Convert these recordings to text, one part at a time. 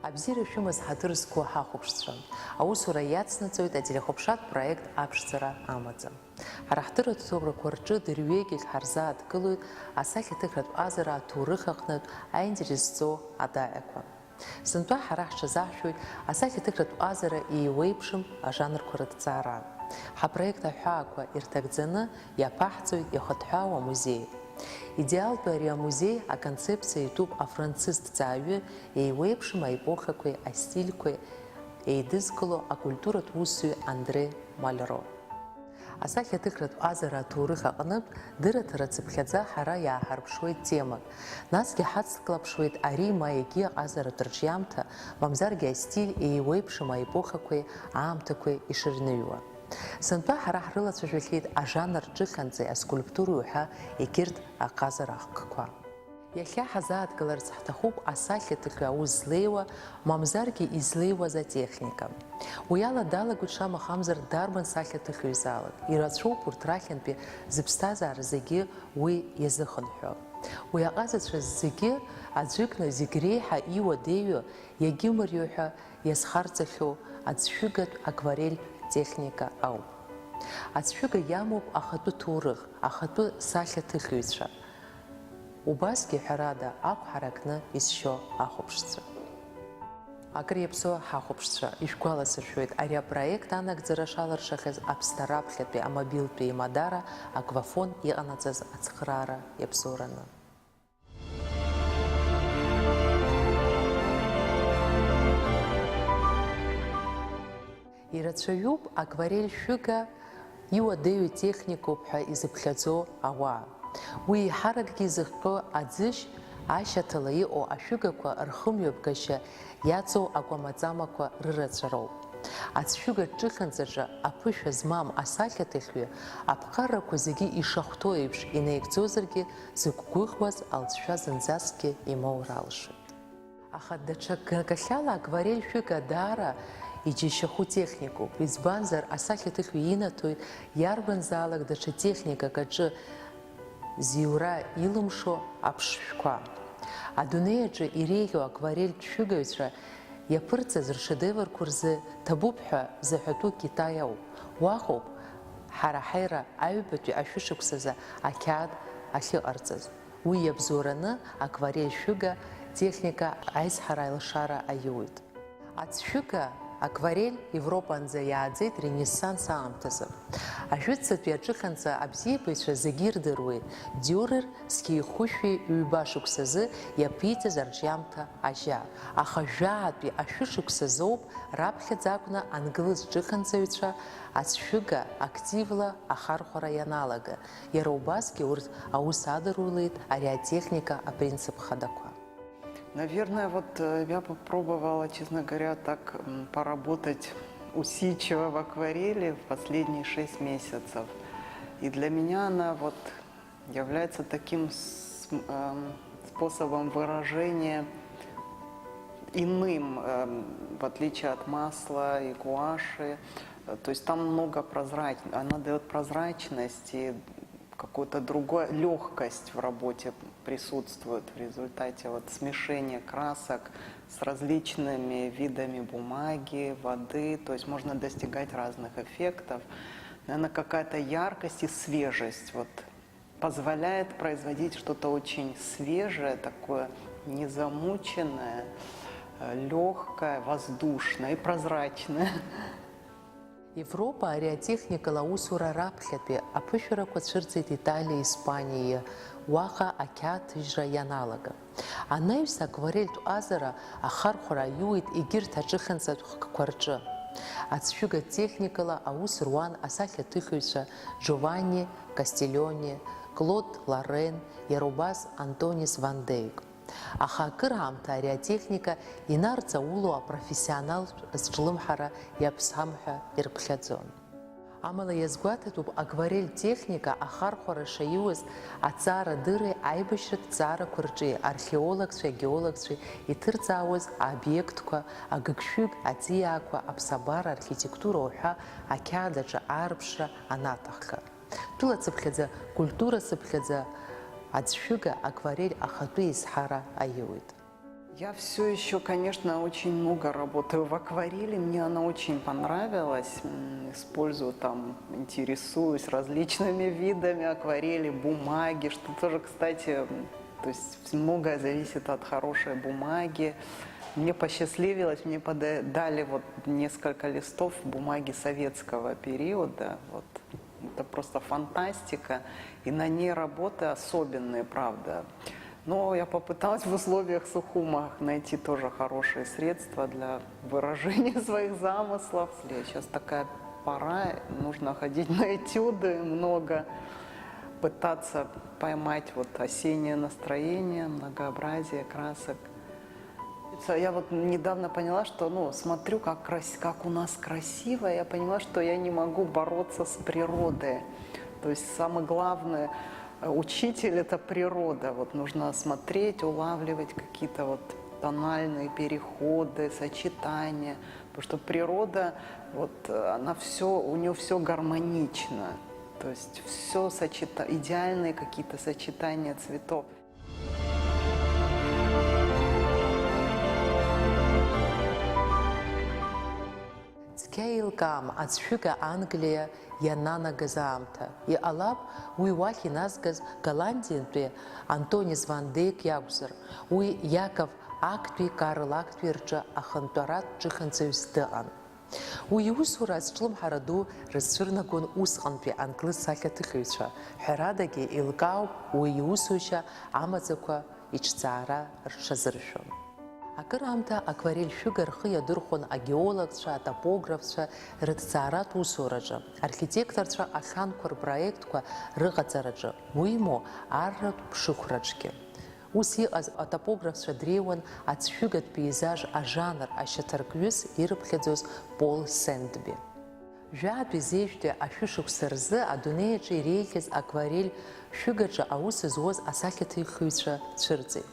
Абзира шәымаз ҳаҭыр зқәу ҳахәаԥшцәа. Аусура иацнаҵоит ателехәаԥшратә проект аԥшӡара амаӡа. Ҳара ҳҭыратә ҭоурақәа рҿы дырҩегьых ҳарзааҭгылоит асахьаҭыхратә ҟазара аҭоурых аҟнытә аинтерес зҵоу адаҟьақәа. Сынтәа ҳара ҳҽазаҳшәоит асахьаҭыхратә ҟазара еиуеиԥшым ажанрқәа рыҭҵаара. Ҳапроект аҳәаақәа ирҭагӡаны иаԥаҳҵоит ихыҭҳәаау амузеи. Идеалтәу ари амузеи аконцепциа итәуп афранцызҭҵааҩы еиуеиԥшым аепохақәеи астильқәеи еидызкыло акультуратә усзуҩ Андре Мальро. Асахьаҭыхратә ҟазара аҭоурых аҟнытә дырраҭара цыԥхьаӡа ҳара иааҳарԥшуеит темак. Насгьы ҳацклаԥшуеит ари ма егьи аҟазаратә рҿиамҭа, мамзаргьы астиль еиуеиԥшым аепохақәеи аамҭақәеи ишырныҩуа. Сынтәа ҳара ҳрылацәажәахьеит ажанр ҿыхьанӡеи аскульптуреи ҳәа егьырҭ аҟазара хкқәа. Иахьа ҳазааҭгаларц ҳҭахуп асахьаҭыхҩы аус злеиуа, мамзаргьы излеиуаз атехника. Уи ала далагоит шамахамзар дарбан сахьаҭыхҩызаалак. Ирацәоуп урҭ рахьынтәи зыԥсҭазаара зегьы уи иазыхынҳәо. Уи аҟазацәа зегьы аӡәыкны зегь реиҳа иуадеиҩу, иагьымариоу ҳәа иазхарҵахьоу аӡшәыгатә акварель техника ауп. Аӡшәыга иамоуп ахатәы ҭоурых, ахатәы сахьаҭыхыҩцәа. Убасгьы ҳәарада ақәҳара кны изшьо ахәаԥшцәа. Акыр иаԥсоу ҳахәаԥшцәа, ишәгәаласыршәоит, ари апроект анагӡара шаларшахьаз аԥсҭараԥхьатәи амобилтәи имадара аквафон иҟанаҵаз ацхраара иабзоураны. Ирацәаҩуп акварель шәыга иуадаҩу техникоуп ҳәа изыԥхьаӡо ауаа. Уи иҳаракгьы изыхҟьо аӡыжь ашьаҭала иҟоу ашәыгақәа рхымҩаԥгашьа иаҵоу акәамаҵамақәа рырацәароуп. Ацәшәыга ҿыхьанӡаҿы аԥышәа змам асахьаҭыхҩы аԥҟаррақәа зегьы ишахәҭоу еиԥш инаигӡозаргьы зықәгәыӷуаз алҵшәа зынӡаскгьы имоур алшоит. Аха даҽа гакахьала акварель шәыга даара иџьашьахәу техникоуп, избанзар асахьаҭыхҩы инаҭоит иарбанзаалак даҽа техникак аҿы зиура илымшо аԥшшәқәа. Адунеи аҿы иреиӷьу акварельтә шәыгаҩцәа иаԥырҵаз ршедеврқәа рзы ҭабуп ҳәа заҳәатәу Китай ауп. Уаҟоуп ҳара ҳаира аҩбатәи ашәышықәсазы ақьаад ахьыҟарҵаз. Уи иабзоураны акварель шәыга техника аизҳара аилшара аиуит. Ацәшәыга акварель Европанӡа иааӡеит ренессанс аамҭазы. Ажәытәӡатәи аҿыханӡа абзиабаҩцәа зегьы ирдыруеит Дюрер зқьеихәышәи ҩба шықәсазы иаԥиҵаз арҿиамҭа ажьа. Аха жәаатәи ашәышықәсазоуп раԥхьаӡа акәны ангылыз ҿыханӡаҩцәа ацәшәыга активла ахархәара ианалага. Иара убасгьы урҭ аус адаруулеит ари атехника апринцип хадақәа. Наверное, вот я попробовала, честно говоря, так поработать усидчиво в акварели в последние 6 месяцев. И для меня она вот является таким способом выражения иным, в отличие от масла и гуаши. То есть там много прозрачности, она дает прозрачность и какую-то другую легкость в работе присутствует в результате вот смешения красок с различными видами бумаги, воды, то есть можно достигать разных эффектов. Наверное, какая-то яркость и свежесть вот позволяет производить что-то очень свежее, такое незамученное, легкое, воздушное и прозрачное. Европа ари атехникала аусура раԥхьатәи аԥышәарақәа цәырҵит Италиа, Испаниа, уаҟа ақьаад-ҭыжьра ианалага. Анаҩс акварельтә ҟазара ахархәара аиуит егьырҭ аҿыханӡатә хкқәа рҿы. Ацәшәыга техникала аус руан асахьаҭыхыҩцәа Джованни Кастильони, Клод Лорен, иара убас Антонис ван Дейк. Аха акыраамҭа ари атехника инарҵауло апрофессионалтә зҿлымҳара иаԥсам ҳәа ирԥхьаӡон. Амала иазгәаҭатәуп акварель техника ахархәара шаиуаз аҵаарадырреи аибашьратә ҭҵаарақәа рҿы археологцәеи агеологцәеи иҭырҵаауаз аобиектқәа, агыгшәыг, аҵиаақәа, аԥсабара, архитектура уҳәа ақьаадаҿы аарԥшра анаҭахха. Тәылацыԥхьаӡа, культурацыԥхьаӡа аӡшәыга акварель ахатәы изҳара аиуит. Я все еще, конечно, очень много работаю в акварели. Мне она очень понравилась. Использую там, интересуюсь различными видами акварели, бумаги, что тоже, кстати, то есть многое зависит от хорошей бумаги. Мне посчастливилось, мне дали вот несколько листов бумаги советского периода. Вот. Это просто фантастика. И на ней работы особенные, правда. Но я попыталась в условиях Сухума найти тоже хорошие средства для выражения своих замыслов. Сейчас такая пора, нужно ходить на этюды много, пытаться поймать вот осеннее настроение, многообразие красок. Я вот недавно поняла, что смотрю, как у нас красиво, я поняла, что я не могу бороться с природой. То есть самое главное, учитель – это природа. Вот нужно смотреть, улавливать какие-то вот тональные переходы, сочетания. Потому что природа, вот она все, у нее все гармонично. То есть все идеальные какие-то сочетания цветов. Цқьаилкаам ацәшәыга Англиа иананагаз аамҭа. Иҟалап уи уахь иназгаз Голландиантәи Антонис ван Дейк иакәзар, уи Иаков Актәи, Карл Актәи рҿы ахантәаратә ҿыханҵаҩыс дыҟан. Уи иусура ацәлымҳара ду рызцәырнагон усҟантәи англыз сахьаҭыхыҩцәа. Ҳәарадагьы еилкаауп уи иусушьа амаӡақәа иҿцаара рҽазыршәон. Акыраамҭа акварель шәыга рхы иадырхәон агеологцәа, атопографцәа рыҭҵааратә усураҿы, архитекторцәа ахьанқәа рпроектқәа рыҟаҵараҿы, уимоу арратә ԥшыхәраҿгьы. Ус иҟаз атопографцәа дреиуан ацәшәыгатә пейзаж ажанр ашьаҭаркҩыс ирыԥхьаӡоз Пол Сендби. Жәаатәи зежәтәи ашәышықәса рзы адунеиаҿы иреиӷьыз акварель шәыгаҿы аус зуаз асахьаҭыхыҩцәа цәырҵит.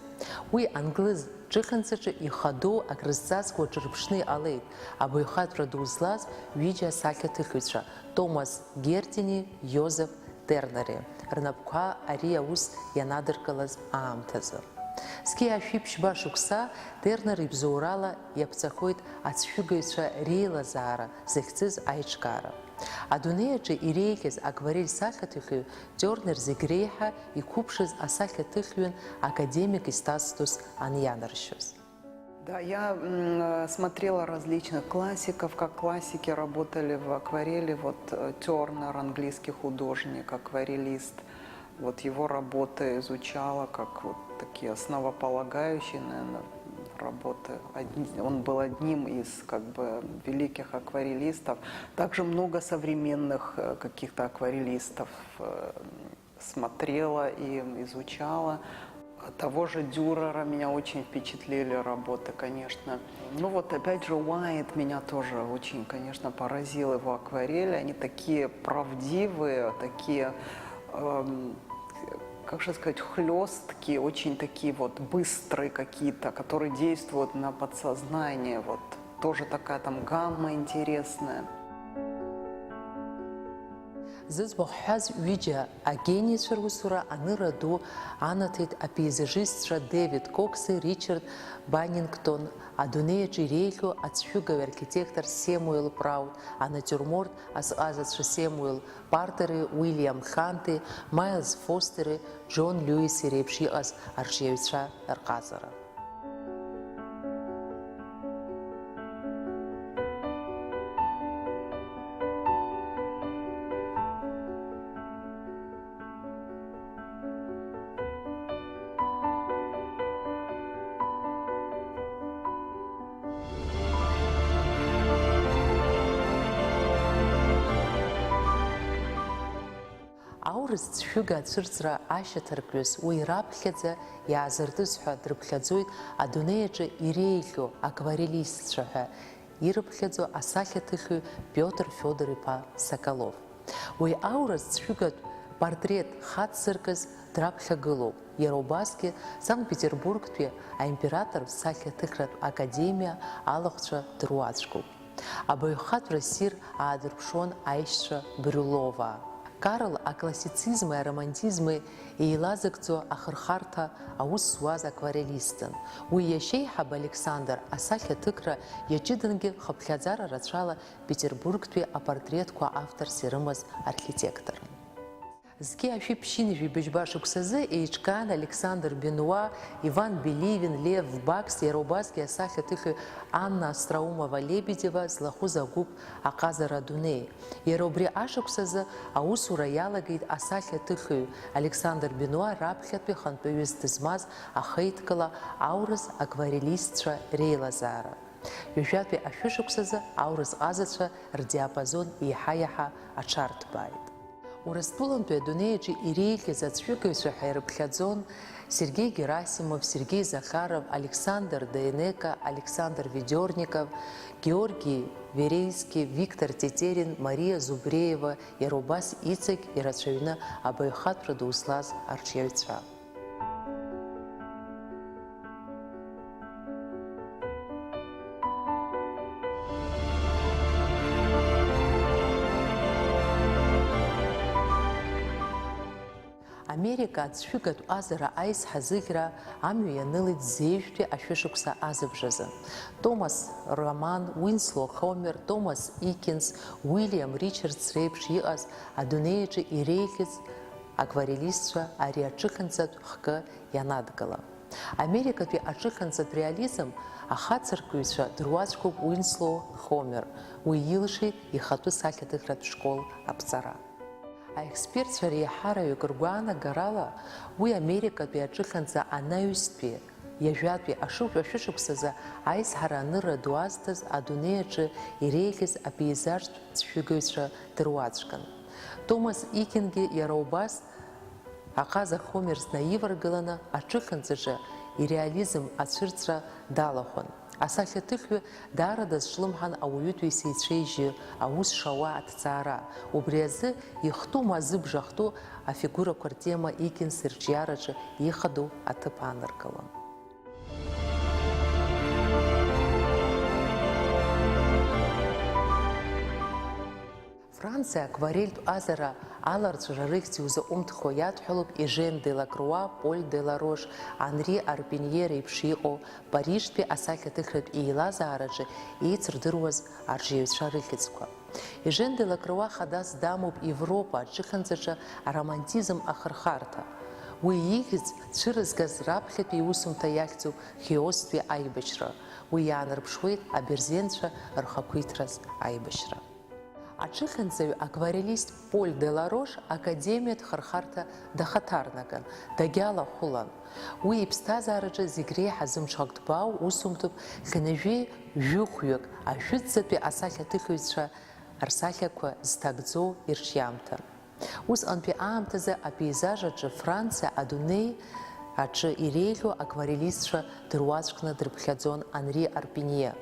Уи англыз ҿыханҵаҿы ихадоу акрызҵазкуа ҿырԥшны иҟалеит абаҩхатәра ду злаз ҩыџьа асахьаҭыхыҩцәа Томас Гертини, Иозеф Тернери рнапқәа ари аус ианадыркылаз аамҭазы. Зқьи ашәиԥшьба шықәса Тернер ибзоурала иаԥҵахоит ацәшәыгаҩцәа реилазаара захьӡыз аиҿкаара. Адунеиаҿы иреиӷьыз акварель сахьаҭыхыҩ Тернер зегь реиҳа иқәыԥшыз асахьаҭыхҩын академик истатус анианаршьоз. Да, я смотрела различных классиков, как классики работали в акварели. Вот Тернер, английский художник, акварелист. Вот его работы изучала как вот такие основополагающие, наверное, работы. Он был одним из великих акварелистов. Также много современных каких-то акварелистов смотрела и изучала. Того же Дюрера меня очень впечатлили работы, конечно. Ну вот опять же Уайт меня тоже очень, конечно, поразил его акварели. Они такие правдивые, такие, как же сказать, хлесткие, очень такие вот быстрые какие-то, которые действуют на подсознание. Вот тоже такая там гамма интересная. Зыӡбахә ҳәаз ҩыџьа агениецәа русура аныра ду анаҭеит апейзажистцәа Дэвид Кокси, Ричард Баннингтон, адунеиаҿы иреиӷьу ацәшәыгаҩ архитектор Семуел Праут, анатюрморт азҟазацәа Семуел Партери, Уильям Ханти, Майлз Фостери, Джон Льюиси реиԥш иҟаз арҿиаҩцәа рҟазара. Аурыс ҵшәыга ацәырҵра ашьаҭаркҩыс уи раԥхьаӡа иаазыртыз ҳәа дрыԥхьаӡоит адунеиаҿы иреиӷьу акварелистцәа ҳәа ирыԥхьаӡо асахьаҭыхҩы Пиотр Фиодор-иԥа Соколов. Уи аурыс ҵшәыгатә портрет хацзыркыз драԥхьагылоуп. Иара убасгьы Санкт-Петербургтәи аимператортә сахьаҭыхратә академиа алахәцәа дыруаӡәкуп. Абаҩхатәра ссир аадырԥшуан аишьцәа Брюлова. Карл аклассицизми, аромантизми еилазыгӡо ахырхарҭа аус зуаз акварелистын. Уи иашьеиҳаб Александр асахьаҭыхра иаҷыдангьы хыԥхьаӡара рацәала Петербургтәи апортретква авторс ирымаз архитекторын. Зқьи ашәиԥшьынжәи быжьба шықәсазы еиҿкаан Александр Бенуа, Иван Беливин, Лев Бакс, иара убасгьы асахьаҭыхҩы Анна Астраумова-Лебедева злахәыз агәыԥ аҟазара адунеи. Иара убри ашықәсазы аусура иалагеит асахьаҭыхҩы Александр Бенуа раԥхьатәи хантәаҩыс дызмаз ахеидкыла аурыс акварелистцәа реилазаара. Ҩажәатәи ашәышықәсазы аурыс ҟазацәа рдиапазон еиҳа-иаҳа аҽарҭбааит. Урыстәылантәи адунеиаҿы иреиӷьыз ацәҩыкаҩцәа ҳәа ирыԥхьаӡон Сергей Герасимов, Сергей Захаров, Александр Дейнека, Александр Ведерников, Георгий Верейский, Виктор Тетерин, Мария Зубреева, иара убас иҵегь ирацәаҩны абаҩхатәра ду злаз арҿиаҩцәа. Америка ацәшәыгатә ҟазара аизҳа зыӷьра амҩа ианылеит зеижәтәи ашәышықәса азыбжазы. Томас Роман, Уинсло Хомер, Томас Икинс, Уильям Ричардс реиԥш иҟаз адунеиаҿы иреиӷьыз акварелистцәа ари аҿыханҵатә хкы ианадгыла. Америкатәи аҿыханҵатә реализм ахацыркыҩцәа дыруаӡәкуп Уинсло Хомер. Уи илшеит ихатәы сахьаҭыхратә школ аԥҵара. Аекспертцәа реиҳараҩык ргәаанагарала, уи Америкатәи аҿыханҵа анаҩстәи иажәатәи ашәышықәсазы аизҳара анырра ду азҭаз адунеиаҿы иреиӷьыз апеизажтә ҵшәыгаҩцәа дыруаӡәкын. Томас Икингьы иара убас аҟаза Хомерс наиваргыланы аҿыханҵаҿы иреализм ацәырҵра далахәын. Асахьаҭыхҩы даара дазҿлымҳан ауаҩытәыҩса ицәеижьы аус шауа аҭҵаара. Убри азы ихтәу ма зыбжахтәу афигурақәа ртема Икинс ирҿиараҿы ихадоу аҭыԥ ааныркылон. Франциа акварельтә ҟазара аларҵәара рыхьӡ иузаҟәымҭхо иадҳәалоуп Ежен де Лакруа, Поль де Ларош, Анри Арпинье реиԥш иҟоу Парижтәи асахьаҭыхратә еилазаараҿы еицырдыруаз арҿиаҩцәа рыхьӡқәа. Ежен де Лакруа хадас дамоуп Европа аҿыханҵаҿы аромантизм ахырхарҭа. Уи ихьӡ цәырызгаз раԥхьатәи иусумҭа иахьӡуп Хиостәи аибашьра. Уи иаанарԥшуеит аберзенцәа рхақәиҭраз аибашьра. Аҿыханҵаҩ акварелист Поль де Ларош академиатә хырхарҭа дахаҭарнаган, дагьалахәылан. Уи иԥсҭазаараҿы зегь реиҳа зымҽхак ҭбаау усумҭоуп хынажәи жәыхәҩык ажәытәӡатәи асахьаҭыхыҩцәа рсахьақәа зҭагӡоу ирҿиамҭан. Усҟантәи аамҭазы апеизаж аҿы Франциа адунеи аҿы иреиӷьу акварелистцәа дыруаӡәкны дрыԥхьаӡон Анри Арпинье.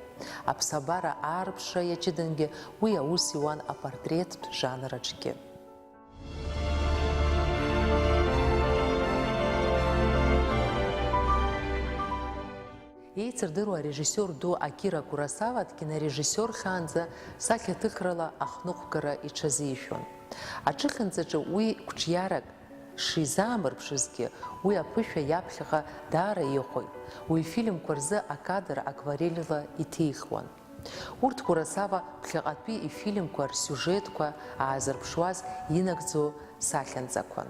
Аԥсабара аарԥшра иаҷыдангьы уи аус иуан апортреттә жанр аҿгьы. Еицырдыруа арежиссиор ду Акира Куросава дкинорежиссиор хьаанӡа сахьаҭыхрала ахныҟәгара иҽазишәон. Аҿыханҵаҿы уи қәҿиарак шизаамырԥшызгьы, уи аԥышәа иаԥхьаҟа даара ихәоит. Уи фильмқәа рзы акадр акварельла иҭихуан. Урҭ Куросава ԥхьаҟатәи ифильмқәа рсиужетқәа аазырԥшуаз инагӡо сахьанҵақәан.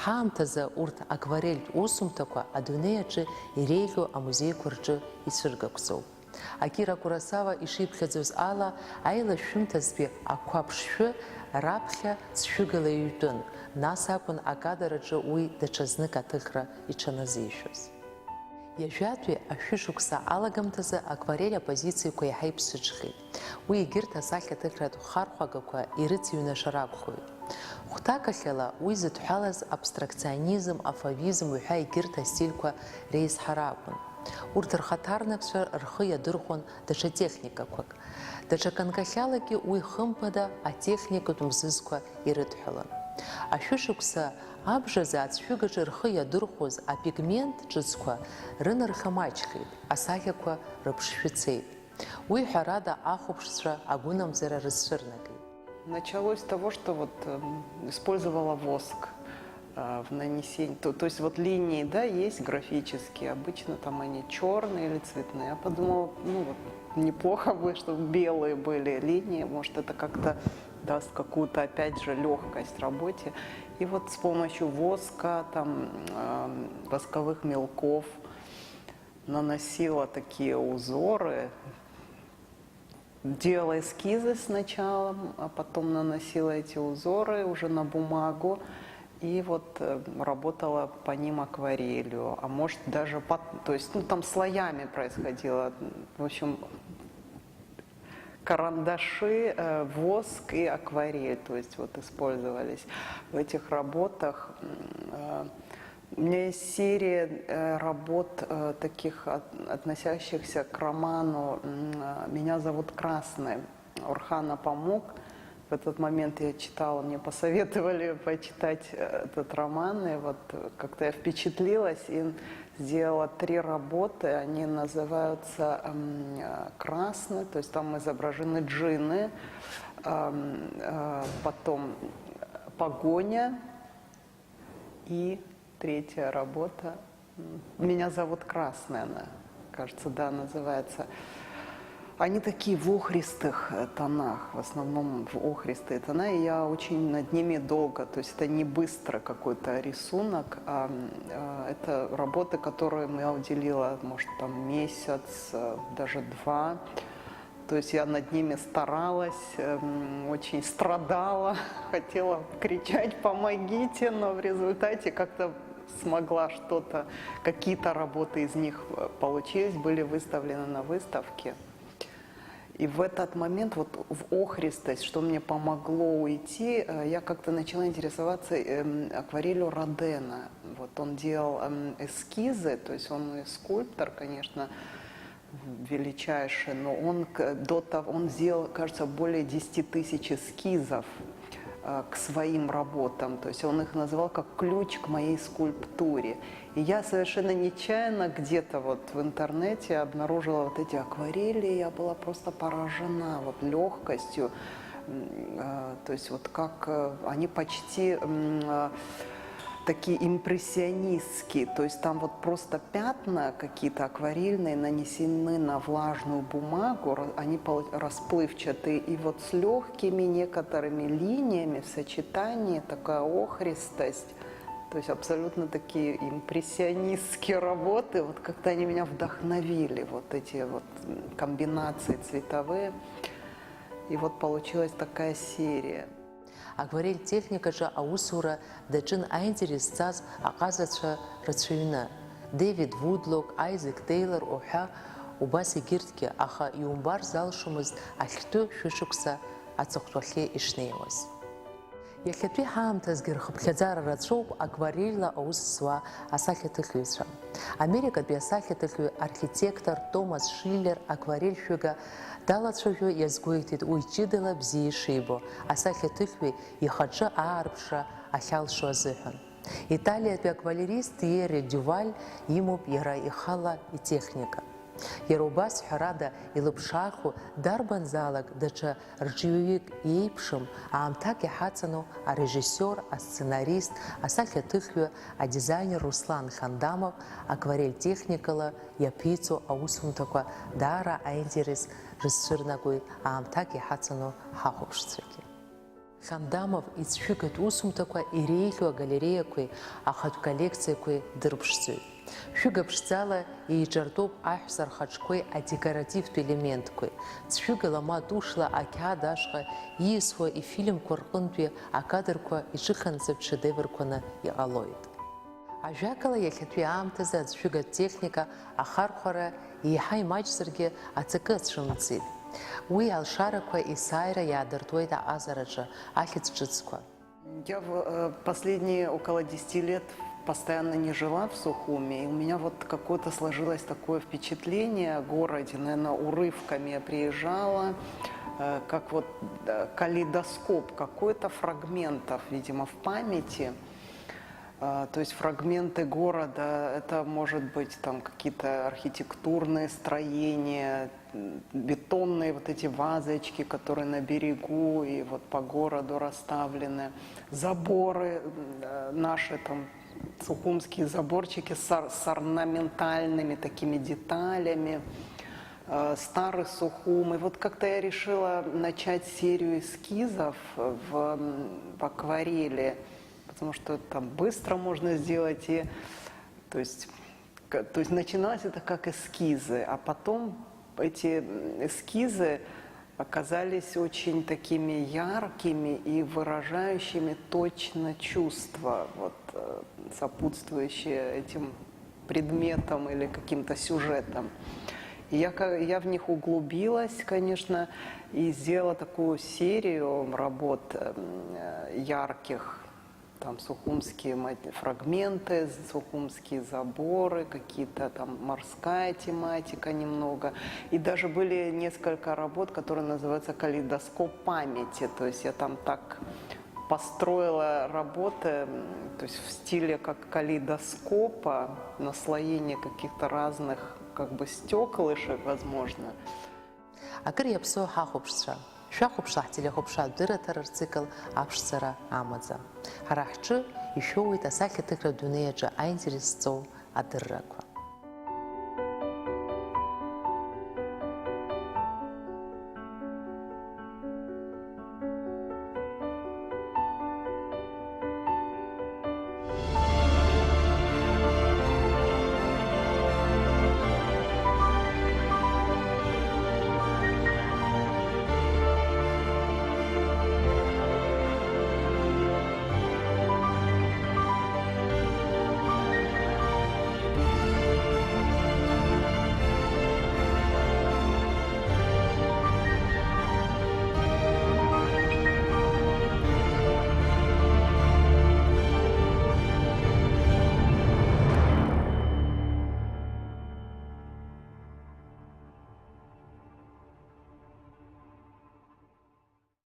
Ҳаамҭазы урҭ акварельтә усумҭақәа адунеи аҿы иреиӷьу амузеиқәа рҿы ицәыргақәҵоуп. Акира Куросава ишиԥхьаӡоз ала, аилашәымҭазтәи ақәаԥшшәы раԥхьа ҵшәыгала иҩтәын, нас акәын акадр аҿы уи даҽазнык аҭыхра иҽаназишәоз. Иажәатәи ашәышықәса алагамҭазы акварель апозициақәа иаҳа иԥсыҽхеит. Уи егьырҭ асахьаҭыхратә хархәагақәа ирыҵыҩнашар акәхоит. Хәҭакахьала уи зыдҳәалаз абстракционизм, афавизм уҳәа егьырҭ астильқәа реизҳара акәын. Урҭ рхаҭарнакцәа рхы иадырхәон даҽа техникақәак. Даҽа канкахьалагьы уи хымԥада атехникатә мзызқәа ирыдҳәалан. Ашәышықәса абжазы ацәшәыгаҿы рхы иадырхәоз апигмент ҿыцқәа рынарха маҷхеит, асахьақәа рыԥшшәы цеит. Уи ҳәарада ахәаԥшцәа агәынамӡара рызцәырнагеит. Началось с того, что вот использовала воск в нанесении. То есть вот линии, да, есть графические, обычно там они черные или цветные. Я подумала, ну вот неплохо бы, чтобы белые были линии, может это как-то даст какую-то, опять же, легкость работе. И вот с помощью воска, там, восковых мелков наносила такие узоры, делала эскизы сначала, а потом наносила эти узоры уже на бумагу и вот работала по ним акварелью, а может даже, то есть, ну, там слоями происходило, в общем, карандаши, воск и акварель, то есть вот использовались в этих работах. У меня есть серия работ таких, относящихся к роману «Меня зовут Красный». Орхана Памук. В этот момент я читала, мне посоветовали почитать этот роман, и вот как-то я впечатлилась и сделала 3 работы. Они называются «Красный», то есть там изображены джинны, потом «Погоня» и 3-я работа «Меня зовут Красная», она, кажется, да, называется. Они такие в охристых тонах, в основном в охристые тона, и я очень над ними долго, то есть это не быстро какой-то рисунок, а это работы, которым я уделила, может, там месяц, даже 2. То есть я над ними старалась, очень страдала, хотела кричать «помогите», но в результате как-то смогла что-то, какие-то работы из них получились, были выставлены на выставке. И в этот момент, вот в охристость, что мне помогло уйти, я как-то начала интересоваться акварелью Родена. Вот он делал эскизы, то есть он и скульптор, конечно, величайший, но он до того, он сделал, кажется, более 10 тысяч эскизов к своим работам, то есть он их называл как ключ к моей скульптуре. И я совершенно нечаянно где-то вот в интернете обнаружила вот эти акварели, и я была просто поражена вот легкостью, то есть вот как они почти такие импрессионистские, то есть там вот просто пятна какие-то акварельные нанесены на влажную бумагу, они расплывчатые, и вот с легкими некоторыми линиями в сочетании такая охристость, то есть абсолютно такие импрессионистские работы, вот как-то они меня вдохновили, вот эти вот комбинации цветовые, и вот получилась такая серия. Акварель техникаҿы аусура даҿын аинтерес ҵаз аҟазацәа рацәаҩны. Дэвид Вудлок, Айзек Тейлор уҳәа убас егьырҭгьы, аха иумбар залшомызт ахьтәы шәышықәса аҵыхәтәахьы ишнеиуаз. Иахьатәи ҳаамҭазгьы рхыԥхьаӡара рацәоуп акварельла аус зуа асахьаҭыхыҩцәа. Америкатәи асахьаҭыхҩы архитектор Томас Шиллер акварель шәыга далацәажәо иазгәеиҭеит уи ҷыдала бзиа ишибо, асахьаҭыхҩы ихаҿы аарԥшра ахьалшо азыҳәан. Италиатәи аквалерист Тиери Дюваль имоуп иара ихала итехника. Иара убас ҳәарада илыԥшаахо дарбанзаалак даҽа рҿиҩык иеиԥшым аамҭак иҳаҵану арежиссиор, асценарист, асахьаҭыхҩы, адизайнер Руслан Хандамов акварель техникала иаԥиҵо аусумҭақәа даара аинтерес рызцәырнагоит аамҭак иҳаҵану ҳахәаԥшцәагьы. Хандамов ицәшәыгатә усумҭақәа иреиӷьу агалереақәеи ахатә коллекциақәеи дырԥшӡоит. Шәыга ԥшӡала еиҿартәоуп аҳәса рхаҿқәеи адекоративтә елементқәеи. Цәшәыгала ма тушла ақьаад ашҟа ииасуа ифильмқәа рҟынтәи акадрқәа иҿыханҵатә шедеврқәаны иҟалоит. Ажәакала иахьатәи аамҭазы аӡәшәыгатә техника ахархәара еиҳа имаҷзаргьы ацакы ацәымӡит. Уи алшарақәа есааира иаадыртуеит аҟазараҿы ахьыӡ ҿыцқәа. Я последние около 10 лет постоянно не жила в Сухуми, и у меня вот какое-то сложилось такое впечатление о городе, наверное, урывками я приезжала, как вот калейдоскоп какой-то фрагментов, видимо, в памяти. То есть фрагменты города, это может быть там какие-то архитектурные строения, бетонные вот эти вазочки, которые на берегу и вот по городу расставлены, заборы, наши там сухумские заборчики с орнаментальными такими деталями, старый Сухум. И вот как-то я решила начать серию эскизов в акварели, потому что там быстро можно сделать. И, то есть начиналось это как эскизы, а потом эти эскизы оказались очень такими яркими и выражающими точно чувства, вот, сопутствующие этим предметам или каким-то сюжетам. И я в них углубилась, конечно, и сделала такую серию работ ярких. Там сухумские фрагменты, сухумские заборы, какие-то там морская тематика немного. И даже были несколько работ, которые называются «Калейдоскоп памяти». То есть я там так построила работы, то есть в стиле как калейдоскопа, наслоение каких-то разных как бы стеклышек, возможно. Акыр иаԥсоу ҳахәаԥшцәа, шәахәаԥшла ҳтелехәаԥшратәыра рцикл аԥшӡара амаӡа. Ҳара ҳҿы ишәоуеит асахьаҭыхратә дунеи аҿы аинтерес зҵоу адыррақәа.